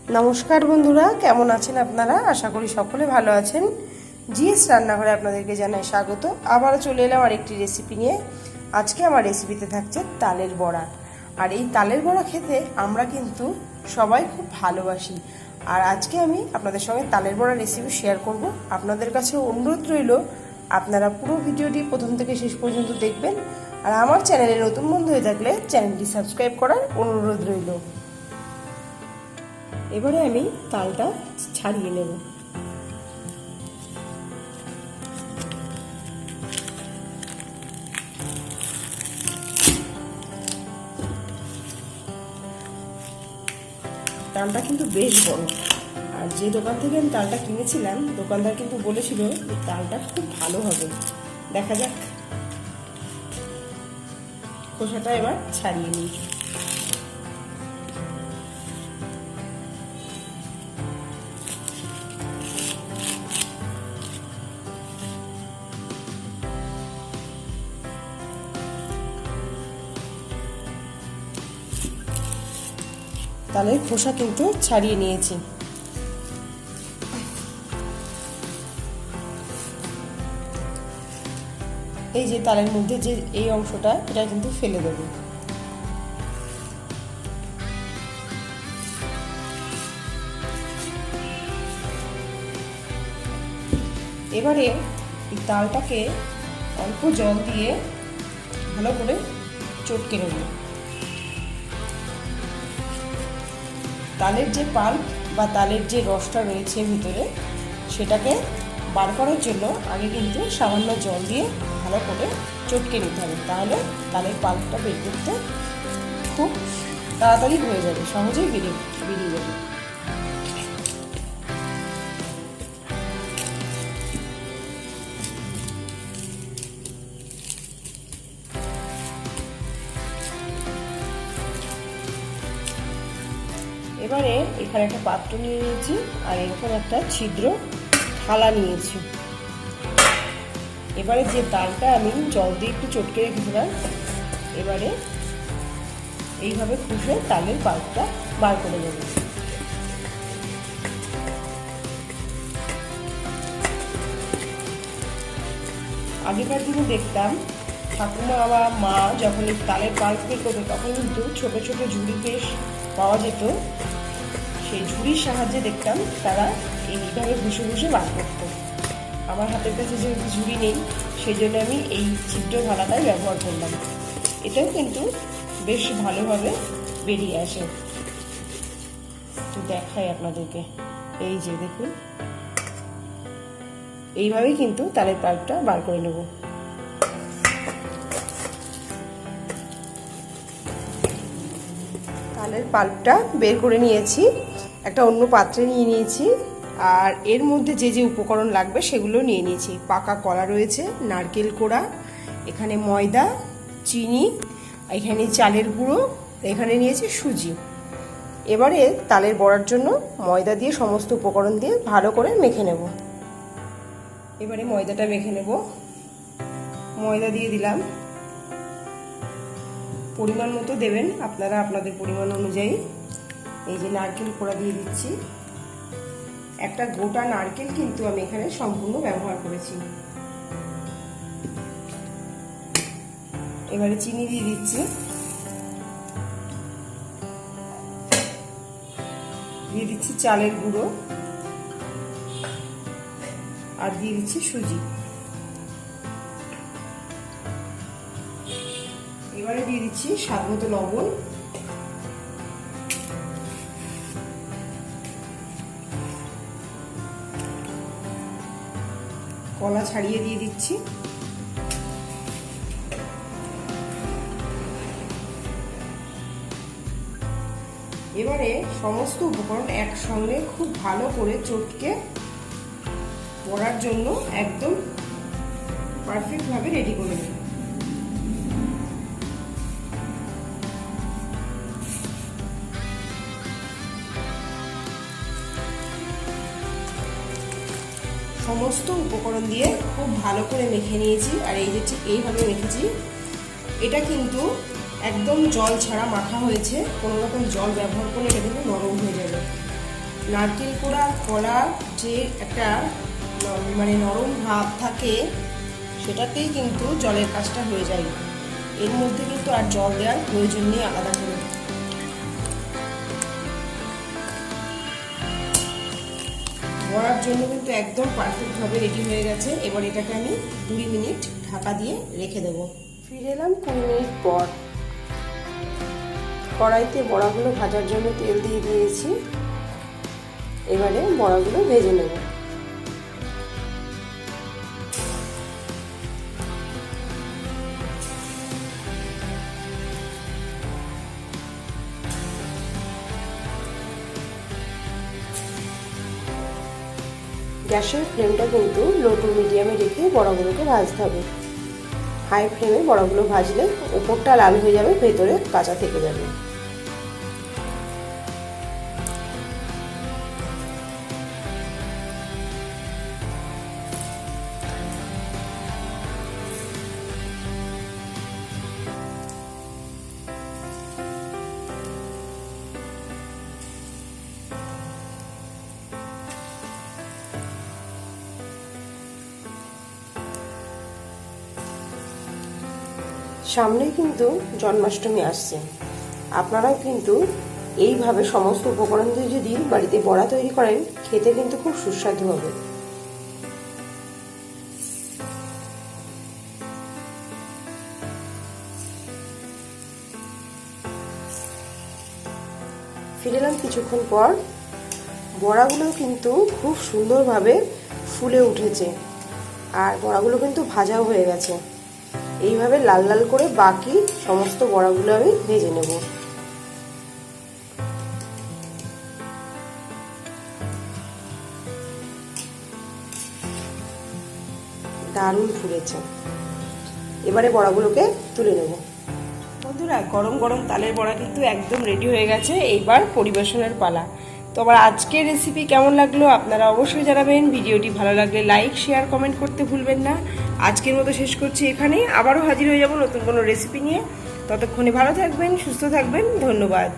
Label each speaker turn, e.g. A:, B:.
A: নমস্কার বন্ধুরা, কেমন আছেন আপনারা? আশা করি সকলে ভালো আছেন। জিএস রান্নাঘরে আপনাদেরকে জানাই স্বাগত। আবারও চলে এলাম আরেকটি রেসিপি নিয়ে। আজকে আমার রেসিপিতে থাকছে তালের বড়া। আর এই তালের বড়া খেতে আমরা কিন্তু সবাই খুব ভালোবাসি। আর আজকে আমি আপনাদের সঙ্গে তালের বড়া রেসিপি শেয়ার করব। আপনাদের কাছে অনুরোধ রইল আপনারা পুরো ভিডিওটি প্রথম থেকে শেষ পর্যন্ত দেখবেন। আর আমার চ্যানেলে নতুন বন্ধু হয়ে থাকলে চ্যানেলটি সাবস্ক্রাইব করার অনুরোধ রইল। এবারে আমি তালটা ছাড়িয়ে নেব। তালটা কিন্তু বেশ বড়। আর যে দোকান থেকে আমি তালটা কিনেছিলাম, দোকানদার কিন্তু বলেছিল যে তালটা খুব ভালো হবে। দেখা যাক। খোসাটা এবার ছাড়িয়ে নিই। তালের খোসা কিন্তু ছাড়িয়ে নিয়েছি। এই যে তালের মধ্যে যে এই অংশটা, এটা কিন্তু ফেলে দেব। এবারে এই তালটাকে অল্প জল দিয়ে ভালো করে চটকে নেব। তালের যে পাল্প বা তালের যে রসটা রয়েছে ভিতরে, সেটাকে বার করার জন্য আগে কিন্তু সামান্য জল দিয়ে ভালো করে চটকে নিতে হবে। তাহলে তালের পাল্পটা বের করতে খুব তাড়াতাড়ি হয়ে যাবে, সহজেই বেরিয়ে যাবে। এবারে এখানে একটা পাত্র নিয়ে নিয়েছি, আর এরকম একটা ছিদ্র থালা নিয়েছি। এবারে যে তালটা আমি জল দিয়ে একটু চটকে রেখেছিলাম, এবারে এইভাবে খুশে তালের পাল্পটা বার করে দেব। আগেকার দিনে দেখতাম ঠাকুমা বা মা যখন এই তালের পাল্প বের করতো, তখন কিন্তু ছোট ছোট ঝুড়ি বেশ পাওয়া যেত। সেই ঝুড়ির সাহায্যে দেখতাম তারা এইভাবে ঘুষে ঘুষে বার করতো। আমার হাতের কাছে যেহেতু ঝুড়ি নেই, সেই জন্য আমি এই ছিদ্র থালাটাই ব্যবহার করলাম। এটাও কিন্তু বেশ ভালোভাবে বেরিয়ে আসে। একটু দেখাই আপনাদেরকে। এই যে দেখুন, এইভাবেই কিন্তু তালের পাল্পটা বার করে নেব। তালের পাল্পটা বের করে নিয়েছি, একটা অন্য পাত্রে নিয়ে নিয়েছি। আর এর মধ্যে যে যে উপকরণ লাগবে সেগুলো নিয়ে নিয়েছি। পাকা কলা রয়েছে, নারকেল কোড়া, এখানে ময়দা, চিনি, এখানে চালের গুঁড়ো, এখানে নিয়েছি সুজি। এবারে তালের বড়ার জন্য ময়দা দিয়ে সমস্ত উপকরণ দিয়ে ভালো করে মেখে নেব। এবারে ময়দাটা মেখে নেব। ময়দা দিয়ে দিলাম, পরিমাণ মতো দেবেন আপনারা আপনাদের পরিমাণ অনুযায়ী। এই যে নারকেল কোড়া দিয়ে দিচ্ছি। একটা গোটা নারকেল কিন্তু আমি এখানে সম্পূর্ণ ব্যবহার করেছি। এবারে চিনি দিয়ে দিচ্ছি, দিয়ে দিচ্ছি চালের গুঁড়ো, আর দিয়ে দিচ্ছি সুজি। এবারে দিয়ে দিচ্ছি স্বাদ মতো লবণ, কলা ছাড়িয়ে দিয়ে দিচ্ছি। এবারে সমস্ত উপকরণ একসঙ্গে খুব ভালো করে চটকে বড়ার জন্য একদম পারফেক্ট ভাবে রেডি করে নেব। সমস্ত উপকরণ দিয়ে খুব ভালো করে মেখে নিয়েছি। আর এই যে ঠিক এইভাবে মেখেছি, এটা কিন্তু একদম জল ছাড়া মাখা হয়েছে, কোনো রকম জল ব্যবহার করলে এটা কিন্তু নরম হয়ে যাবে। নারকেল কোড়া কলার যে একটা মানে নরম ভাব থাকে, সেটাতেই কিন্তু জলের কাজটা হয়ে যায়। এর মধ্যে কিন্তু আর জল দেওয়ার প্রয়োজন নেই আলাদা করে। বড়ার জন্য কিন্তু একদম পারফেক্টভাবে রেডি হয়ে গেছে। এবার এটাকে আমি 20 মিনিট ঢাকা দিয়ে রেখে দেব। ফিরে এলাম 20 মিনিট পর। কড়াইতে বড়াগুলো ভাজার জন্য তেল দিয়ে দিয়েছি। এবারে বড়াগুলো ভেজে নেব। গ্যাসের ফ্লেমটা কিন্তু লো টু মিডিয়ামে রেখে বড়াগুলোকে ভাজতে হবে। হাই ফ্লেমে বড়াগুলো ভাজলে উপরটা লাল হয়ে যাবে, ভেতরে কাঁচা থেকে যাবে। সামনে কিন্তু জন্মাষ্টমী আসছে। আপনারাও কিন্তু এইভাবে সমস্ত উপকরণ দিয়ে যদি বাড়িতে বড়া তৈরি করেন, খেতে কিন্তু খুব সুস্বাদু হবে। ফিরে এলাম কিছুক্ষণ পর। বড়াগুলো কিন্তু খুব সুন্দরভাবে ফুলে উঠেছে, আর বড়াগুলো কিন্তু ভাজাও হয়ে গেছে। এইভাবে লাল লাল করে বাকি সমস্ত বড়াগুলো আমি ভেজে নেব। দারুণ ফুলেছে। এবারে বড়াগুলোকে তুলে নেব। বন্ধুরা, গরম গরম তালের বড়া কিন্তু একদম রেডি হয়ে গেছে। এইবার পরিবেশনের পালা। তো আমার আজকের রেসিপি কেমন লাগলো আপনারা অবশ্যই জানাবেন। ভিডিওটি ভালো লাগলে লাইক, শেয়ার, কমেন্ট করতে ভুলবেন না। আজকের মতো শেষ করছি এখানেই। আবারও হাজির হয়ে যাব নতুন কোনো রেসিপি নিয়ে। ততক্ষণে ভালো থাকবেন, সুস্থ থাকবেন। ধন্যবাদ।